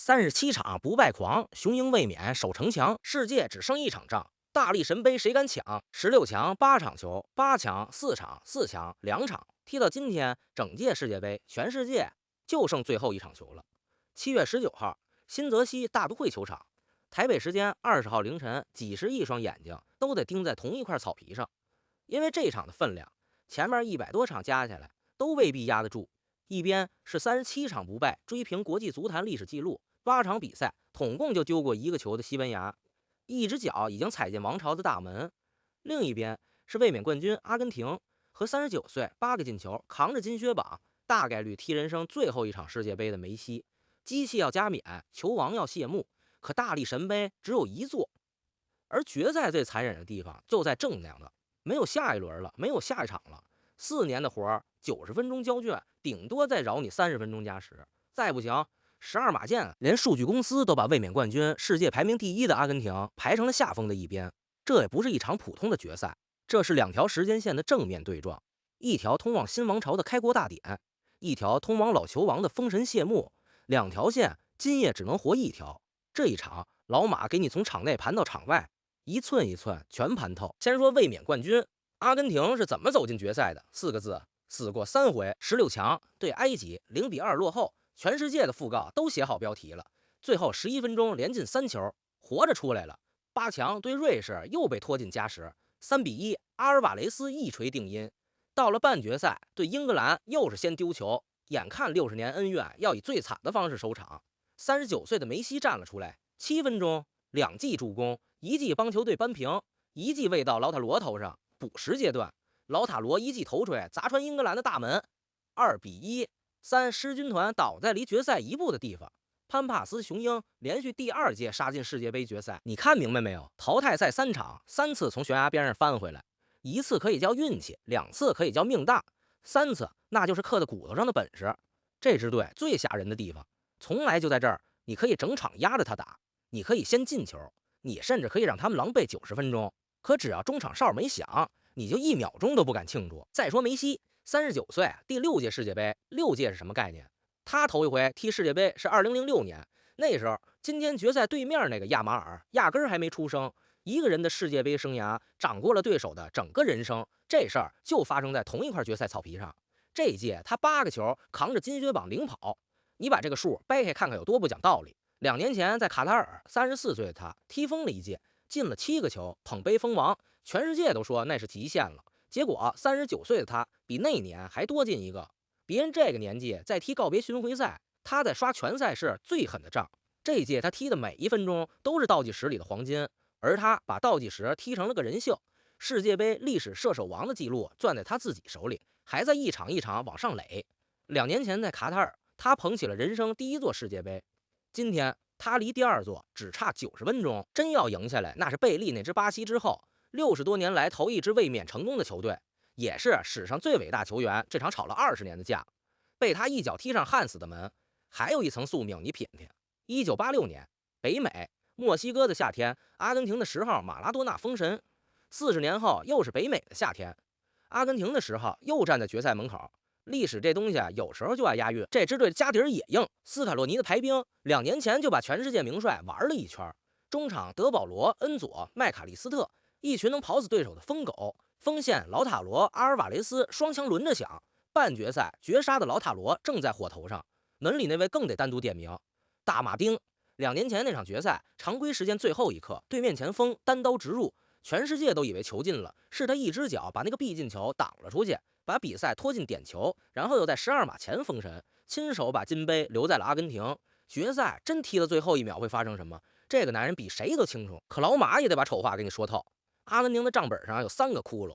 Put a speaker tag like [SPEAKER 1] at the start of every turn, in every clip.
[SPEAKER 1] 37场不败狂，雄鹰卫冕守城墙，世界只剩一场仗。大力神杯谁敢抢？16强8场球，8强4场，4强2场。踢到今天，整届世界杯全世界就剩最后一场球了。7月19号，新泽西大都会球场，台北时间20号凌晨，几十亿双眼睛都得盯在同一块草皮上，因为这场的分量，前面100多场加起来都未必压得住。一边是37场不败，追平国际足坛历史纪录，8场比赛统共就丢过1个球的西班牙，一只脚已经踩进王朝的大门；另一边是卫冕冠军阿根廷，和39岁8个进球，扛着金靴榜，大概率踢人生最后一场世界杯的梅西。机器要加冕，球王要谢幕，可大力神杯只有一座。而决赛最残忍的地方就在正量了，没有下一轮了，没有下一场了。4年的活儿，90分钟交卷，顶多再饶你30分钟加时，再不行，12码剑，连数据公司都把卫冕冠军、世界排名第1的阿根廷排成了下风的一边。这也不是一场普通的决赛，这是2条时间线的正面对撞，一条通往新王朝的开国大典，一条通往老球王的封神谢幕。2条线，今夜只能活一条。这一场，老马给你从场内盘到场外，一寸一寸全盘透。先说卫冕冠军，阿根廷是怎么走进决赛的？4个字：死过3回。16强对埃及0-2落后，全世界的讣告都写好标题了。最后11分钟连进3球，活着出来了。8强对瑞士又被拖进加时，3-1，阿尔瓦雷斯一锤定音。到了半决赛对英格兰又是先丢球，眼看60年恩怨要以最惨的方式收场。39岁的梅西站了出来，7分钟2记助攻，1记帮球队扳平，1记喂到劳塔罗头上。补时阶段，劳塔罗1记头锤砸穿英格兰的大门，2-1。狮军团倒在离决赛1步的地方。潘帕斯雄鹰连续第2届杀进世界杯决赛，你看明白没有？淘汰赛3场，3次从悬崖边上翻回来，1次可以叫运气，2次可以叫命大，3次那就是刻在骨头上的本事。这支队最吓人的地方，从来就在这儿，你可以整场压着他打，你可以先进球，你甚至可以让他们狼狈90分钟，可只要中场哨没响，你就1秒钟都不敢庆祝。再说梅西，39岁，第6届世界杯，6届是什么概念？他头一回踢世界杯是2006年，那时候今天决赛对面那个亚马尔压根儿还没出生，一个人的世界杯生涯掌过了对手的整个人生。这事儿就发生在同一块决赛草皮上。这一届他8个球扛着金靴榜领跑，你把这个数掰开看看有多不讲道理。2年前在卡塔尔，34岁的他踢疯了一届，进了7个球，捧杯封王，全世界都说那是极限了。结果39岁的他比那年还多进1个。别人这个年纪在踢告别巡回赛，他在刷全赛事最狠的仗。这一届他踢的每1分钟都是倒计时里的黄金，而他把倒计时踢成了个人秀。世界杯历史射手王的记录攥在他自己手里，还在一场一场往上垒。2年前在卡塔尔，他捧起了人生第1座世界杯，今天他离第2座只差90分钟，真要赢下来，那是贝利那支巴西之后60多年来头一支卫冕成功的球队，也是史上最伟大球员。这场吵了20年的架，被他一脚踢上焊死的门。还有一层宿命，你品品。1986年北美墨西哥的夏天，阿根廷的10号马拉多纳封神。40年后又是北美的夏天，阿根廷的10号又站在决赛门口。历史这东西啊，有时候就爱押韵。这支队的家底儿也硬，斯卡洛尼的排兵2年前就把全世界名帅玩了一圈。中场德保罗、恩佐、麦卡利斯特，一群能跑死对手的疯狗。锋线劳塔罗、阿尔瓦雷斯双枪轮着响。半决赛绝杀的劳塔罗正在火头上，门里那位更得单独点名，大马丁。2年前那场决赛常规时间最后一刻，对面前锋单刀直入，全世界都以为球进了，是他一只脚把那个必进球挡了出去，把比赛拖进点球，然后又在12码前封神，亲手把金杯留在了阿根廷。决赛真踢到最后1秒会发生什么，这个男人比谁都清楚，可老马也得把丑话给你说透。阿根廷的账本上有3个窟窿。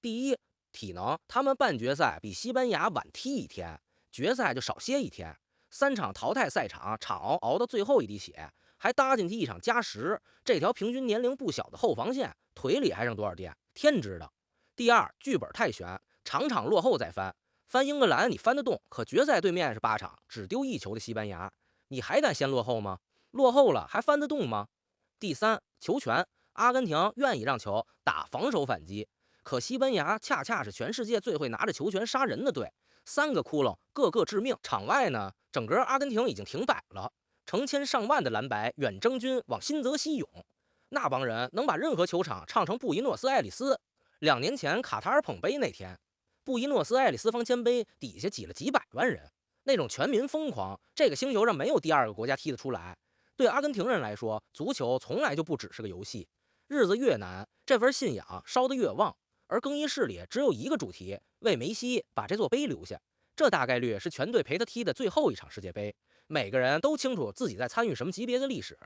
[SPEAKER 1] 第一，体能，他们半决赛比西班牙晚踢1天，决赛就少歇1天。3场淘汰赛场熬到最后一滴血，还搭进去1场加时，这条平均年龄不小的后防线腿里还剩多少电，天知道。第二，剧本太悬，场场落后再翻。翻英格兰你翻得动，可决赛对面是8场只丢1球的西班牙，你还敢先落后吗？落后了还翻得动吗？第三，球权，阿根廷愿意让球打防守反击，可西班牙恰恰是全世界最会拿着球权杀人的队，3个窟窿个个致命。场外呢，整个阿根廷已经停摆了，成千上万的蓝白远征军往新泽西涌，那帮人能把任何球场唱成布宜诺斯艾利斯。2年前卡塔尔捧杯那天，布宜诺斯艾利斯方尖碑底下挤了几百万人，那种全民疯狂，这个星球上没有第二个国家踢得出来。对阿根廷人来说，足球从来就不只是个游戏，日子越难，这份信仰烧得越旺。而更衣室里只有一个主题，为梅西把这座杯留下。这大概率是全队陪他踢的最后一场世界杯。每个人都清楚自己在参与什么级别的历史。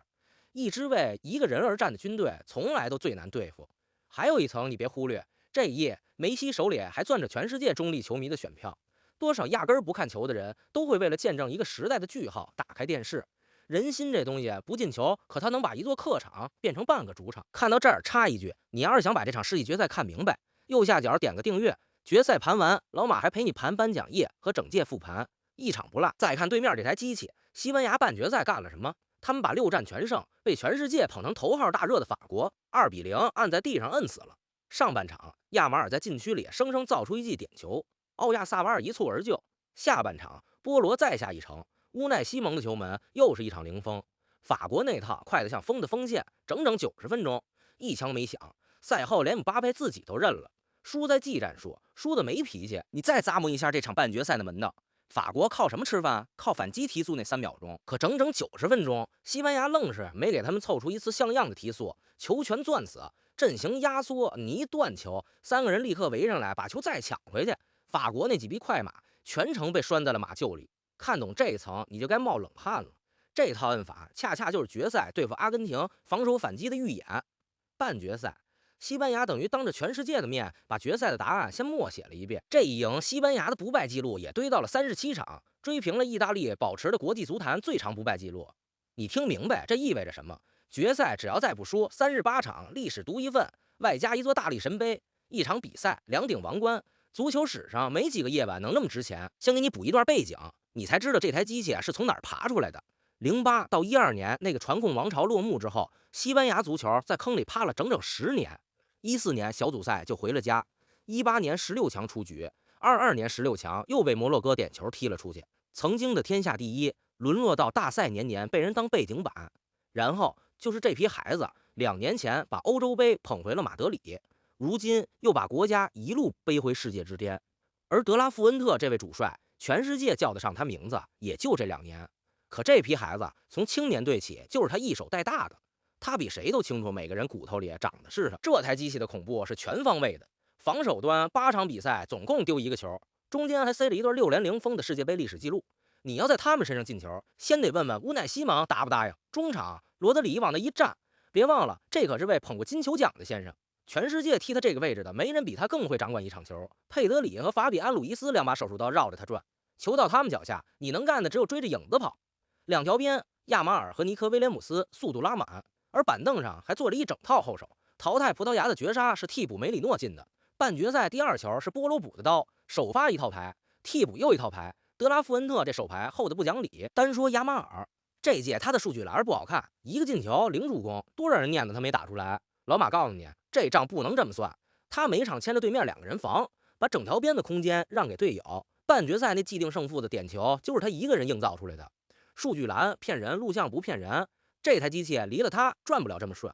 [SPEAKER 1] 一支为一个人而战的军队，从来都最难对付。还有一层你别忽略，这一夜梅西手里还攥着全世界中立球迷的选票。多少压根儿不看球的人都会为了见证一个时代的句号打开电视。人心这东西不进球，可它能把一座客场变成半个主场。看到这儿插一句，你要是想把这场世纪决赛看明白，右下角点个订阅，决赛盘完，老马还陪你盘颁奖页和整届复盘，一场不落。再看对面这台机器，西班牙半决赛干了什么？他们把6战全胜，被全世界捧成头号大热的法国2-0按在地上摁死了。上半场，亚马尔在禁区里生生造出一记点球，奥亚萨瓦尔一蹴而就。下半场，波罗再下一城，乌奈西蒙的球门又是一场零封。法国那套快得像风的锋线，整整90分钟，一枪没响。赛后连姆巴佩自己都认了，输在技战术，输的没脾气。你再咂摸一下这场半决赛的门道。法国靠什么吃饭？靠反击提速那3秒钟。可整整90分钟，西班牙愣是没给他们凑出一次像样的提速，球权攥死，阵型压缩，你一断球，3个人立刻围上来把球再抢回去。法国那几匹快马全程被拴在了马厩里。看懂这层，你就该冒冷汗了。这套摁法恰恰就是决赛对付阿根廷防守反击的预演。半决赛，西班牙等于当着全世界的面把决赛的答案先默写了一遍。这一赢，西班牙的不败记录也堆到了37场，追平了意大利保持的国际足坛最长不败记录。你听明白这意味着什么？决赛只要再不输，3日8场，历史独一份，外加一座大力神杯，一场比赛2顶王冠。足球史上没几个夜晚能那么值钱。先给你补一段背景，你才知道这台机器是从哪儿爬出来的。08到12年那个传控王朝落幕之后，西班牙足球在坑里趴了整整10年。14年小组赛就回了家，18年16强出局，22年16强又被摩洛哥点球踢了出去。曾经的天下第一，沦落到大赛年年被人当背景板。然后就是这批孩子，2年前把欧洲杯捧回了马德里，如今又把国家一路背回世界之巅。而德拉富恩特这位主帅，全世界叫得上他名字，也就这2年。可这批孩子从青年队起就是他一手带大的，他比谁都清楚每个人骨头里长的是什么。这台机器的恐怖是全方位的，防守端8场比赛总共丢1个球，中间还塞了一段6连0封的世界杯历史记录。你要在他们身上进球，先得问问乌奈西蒙答不答应。中场罗德里往那一站，别忘了这可是位捧过金球奖的先生，全世界踢他这个位置的没人比他更会掌管一场球。佩德里和法比安·鲁伊斯2把手术刀绕着他转，球到他们脚下，你能干的只有追着影子跑。2条边，亚马尔和尼科威廉姆斯速度拉满，而板凳上还坐了一整套后手。淘汰葡萄牙的绝杀是替补梅里诺进的，半决赛第2球是波罗补的刀，首发一套牌，替补又一套牌。德拉富恩特这手牌厚的不讲理。单说亚马尔，这届他的数据栏不好看，1个进球0助攻，多让人念叨他没打出来。老马告诉你，这账不能这么算，他每场牵着对面2个人防，把整条边的空间让给队友。半决赛那既定胜负的点球就是他一个人硬造出来的。数据栏骗人，录像不骗人，这台机器离了他转不了这么顺。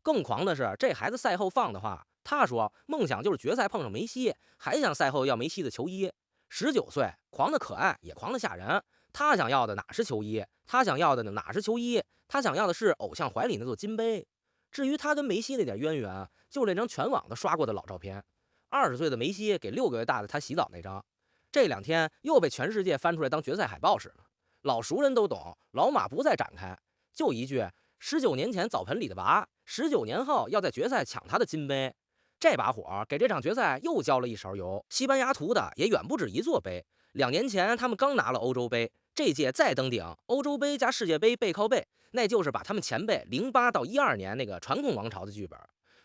[SPEAKER 1] 更狂的是，这孩子赛后放的话，他说梦想就是决赛碰上梅西，还想赛后要梅西的球衣。19岁，狂的可爱，也狂的吓人。他想要的哪是球衣？他想要的哪是球衣？他想要的是偶像怀里那座金杯。至于他跟梅西那点渊源，就那张全网都刷过的老照片，20岁的梅西给6个月大的他洗澡那张，这2天又被全世界翻出来当决赛海报使了。老熟人都懂，老马不再展开，就一句：19年前澡盆里的娃，19年后要在决赛抢他的金杯。这把火给这场决赛又浇了一勺油。西班牙图的也远不止一座杯，2年前他们刚拿了欧洲杯，这届再登顶，欧洲杯加世界杯背靠背，那就是把他们前辈08到12年那个传控王朝的剧本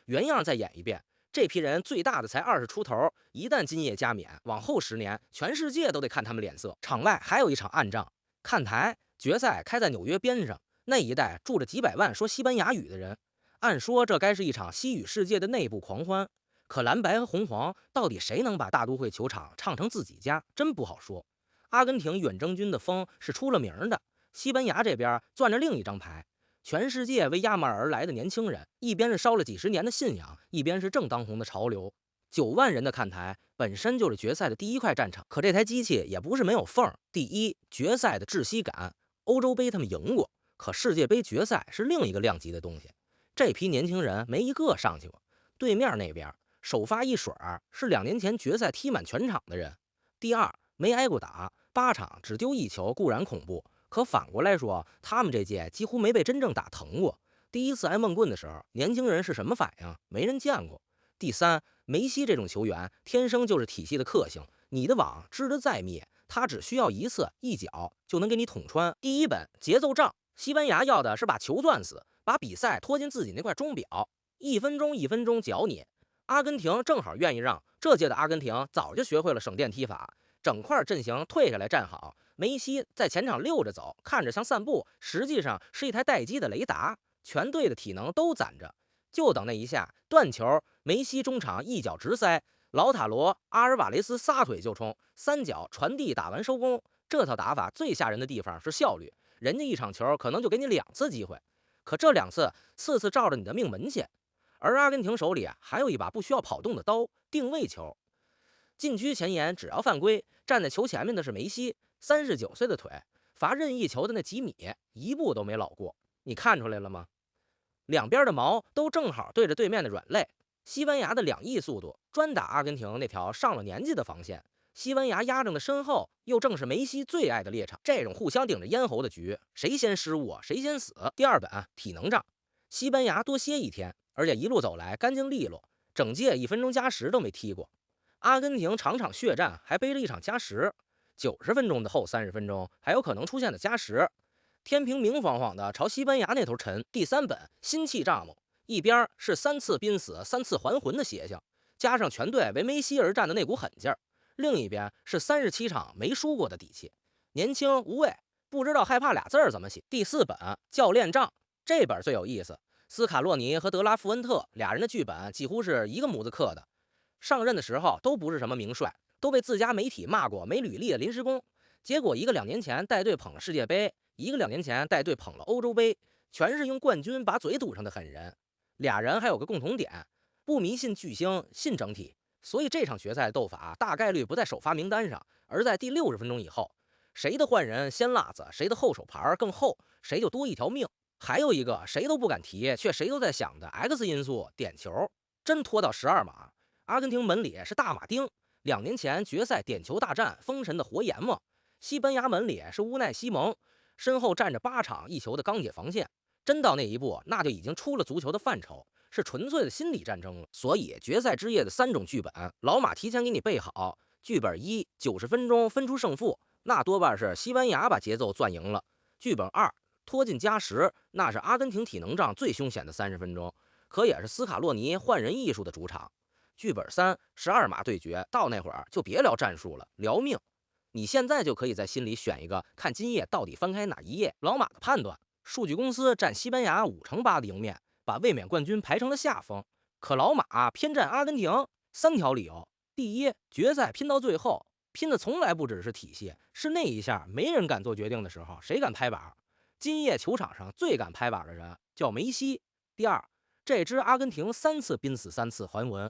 [SPEAKER 1] 原样再演一遍。这批人最大的才20出头，一旦今夜加冕，往后10年，全世界都得看他们脸色。场外还有一场暗仗，看台决赛开在纽约边上，那一带住着几百万说西班牙语的人。按说这该是一场西语世界的内部狂欢，可蓝白和红黄到底谁能把大都会球场唱成自己家，真不好说。阿根廷远征军的风是出了名的，西班牙这边攥着另一张牌，全世界为亚马尔而来的年轻人，一边是烧了几十年的信仰，一边是正当红的潮流。9万人的看台本身就是决赛的第一块战场，可这台机器也不是没有缝。第一，决赛的窒息感，欧洲杯他们赢过，可世界杯决赛是另一个量级的东西。这批年轻人没一个上去过。对面那边首发一水儿是2年前决赛踢满全场的人。第二，没挨过打，8场只丢1球固然恐怖，可反过来说，他们这届几乎没被真正打疼过。第一次挨闷棍的时候，年轻人是什么反应？没人见过。第三，梅西这种球员天生就是体系的克星，你的网织得再密，他只需要一次一脚就能给你捅穿。第一本节奏仗，西班牙要的是把球攥死，把比赛拖进自己那块钟表，1分钟1分钟搅你。阿根廷正好愿意让，这届的阿根廷早就学会了省电踢法，整块阵型退下来站好，梅西在前场溜着走，看着像散步，实际上是一台待机的雷达，全队的体能都攒着，就等那一下断球，梅西中场一脚直塞，老塔罗、阿尔瓦雷斯撒腿就冲，3脚传递打完收工。这套打法最吓人的地方是效率，人家一场球可能就给你2次机会，可这2次次次照着你的命门去。而阿根廷手里还有一把不需要跑动的刀，定位球。禁区前沿只要犯规，站在球前面的是梅西，39岁的腿，罚任意球的那几米，一步都没老过。你看出来了吗？两边的矛都正好对着对面的软肋。西班牙的2亿速度专打阿根廷那条上了年纪的防线，西班牙压着的身后又正是梅西最爱的猎场。这种互相顶着咽喉的局，谁先失误谁先死。第二本体能仗，西班牙多歇1天，而且一路走来干净利落，整届1分钟加时都没踢过。阿根廷场场血战，还背着一场加时，90分钟的后30分钟还有可能出现的加时。天平明晃晃的朝西班牙那头沉。第三本心气账目，一边是3次濒死3次还魂的邪性，加上全队为梅西而战的那股狠劲儿；另一边是37场没输过的底气。年轻无畏，不知道害怕俩字儿怎么写。第四本教练账，这本最有意思。斯卡洛尼和德拉富恩特俩人的剧本几乎是一个模子刻的，上任的时候都不是什么名帅，都被自家媒体骂过没履历的临时工。结果一个2年前带队捧了世界杯，一个2年前带队捧了欧洲杯，全是用冠军把嘴堵上的狠人。俩人还有个共同点，不迷信巨星，信整体。所以这场决赛斗法大概率不在首发名单上，而在第60分钟以后，谁的换人先辣子，谁的后手牌更厚，谁就多一条命。还有一个谁都不敢提，却谁都在想的 X 因素，点球真拖到12码。阿根廷门里是大马丁，2年前决赛点球大战封神的活阎王。西班牙门里是乌奈西蒙，身后站着8场1球的钢铁防线。真到那一步，那就已经出了足球的范畴，是纯粹的心理战争了。所以决赛之夜的3种剧本，老马提前给你备好。剧本1 90分钟分出胜负，那多半是西班牙把节奏攥赢了。剧本2拖进加时，那是阿根廷体能仗最凶险的30分钟，可也是斯卡洛尼换人艺术的主场。剧本3 12码对决，到那会儿就别聊战术了，聊命。你现在就可以在心里选一个，看今夜到底翻开哪一页。老马的判断，数据公司占西班牙58%的赢面，把卫冕冠军排成了下风。可老马偏占阿根廷，3条理由：第一，决赛拼到最后，拼的从来不只是体系，是那一下没人敢做决定的时候，谁敢拍板？今夜球场上最敢拍板的人叫梅西。第二，这支阿根廷3次濒死3次还魂，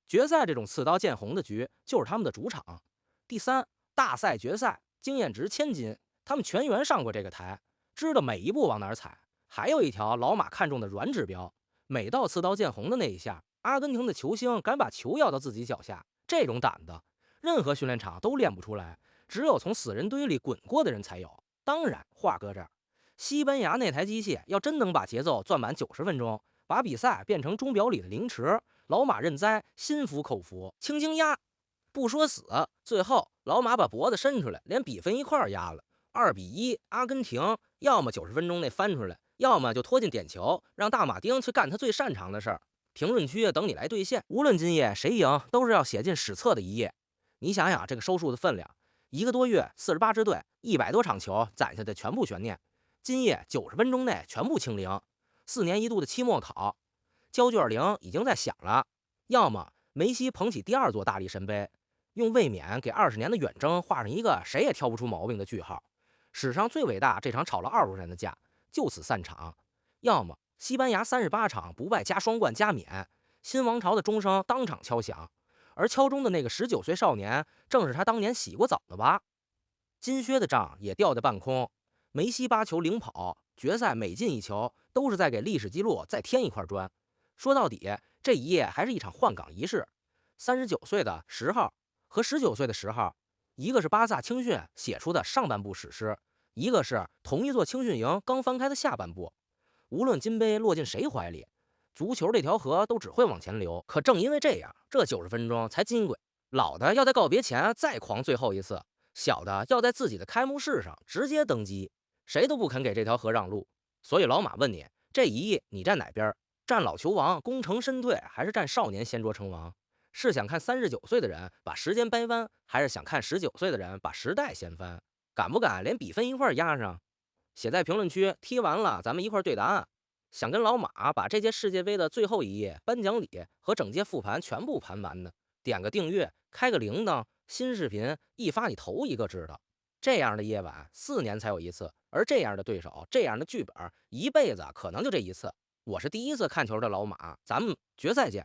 [SPEAKER 1] 决赛这种刺刀见红的局就是他们的主场。第三，大赛决赛经验值1000斤，他们全员上过这个台，知道每一步往哪儿踩。还有一条老马看中的软指标，每到刺刀见红的那一下，阿根廷的球星敢把球要到自己脚下，这种胆子任何训练场都练不出来，只有从死人堆里滚过的人才有。当然话搁这儿，西班牙那台机器要真能把节奏攥满90分钟，把比赛变成钟表里的凌迟，老马认栽，心服口服，轻轻压。不说死，最后老马把脖子伸出来，连比分一块压了，2-1。阿根廷要么90分钟内翻出来，要么就拖进点球，让大马丁去干他最擅长的事儿。评论区等你来兑现。无论今夜谁赢，都是要写进史册的一页。你想想这个收数的分量，1个多月48支队，100多场球攒下的全部悬念，今夜90分钟内全部清零。4年一度的期末考，交卷铃已经在响了。要么梅西捧起第2座大力神杯，用卫冕给20年的远征画上一个谁也挑不出毛病的句号。史上最伟大这场吵了20人的架就此散场。要么西班牙38场不败加双冠加冕，新王朝的钟声当场敲响，而敲钟的那个19岁少年，正是他当年洗过澡的吧？金靴的账也掉在半空，梅西8球领跑，决赛每进一球都是在给历史记录再添一块砖。说到底，这一夜还是一场换岗仪式。39岁的10号和19岁的10号，一个是巴萨青训写出的上半部史诗，一个是同一座青训营刚翻开的下半部。无论金杯落进谁怀里，足球这条河都只会往前流。可正因为这样，这90分钟才金贵。老的要在告别前再狂最后一次，小的要在自己的开幕式上直接登基，谁都不肯给这条河让路。所以老马问你，这一役你站哪边？站老球王功成身退，还是站少年先捉成王？是想看39岁的人把时间掰弯，还是想看19岁的人把时代掀翻？敢不敢连比分一块压上？写在评论区，踢完了咱们一块对答案。想跟老马把这届世界杯的最后一页颁奖礼和整届复盘全部盘完的，点个订阅，开个铃铛，新视频一发你头一个知道。这样的夜晚4年才有一次，而这样的对手，这样的剧本，一辈子可能就这一次。我是第一次看球的老马，咱们决赛见。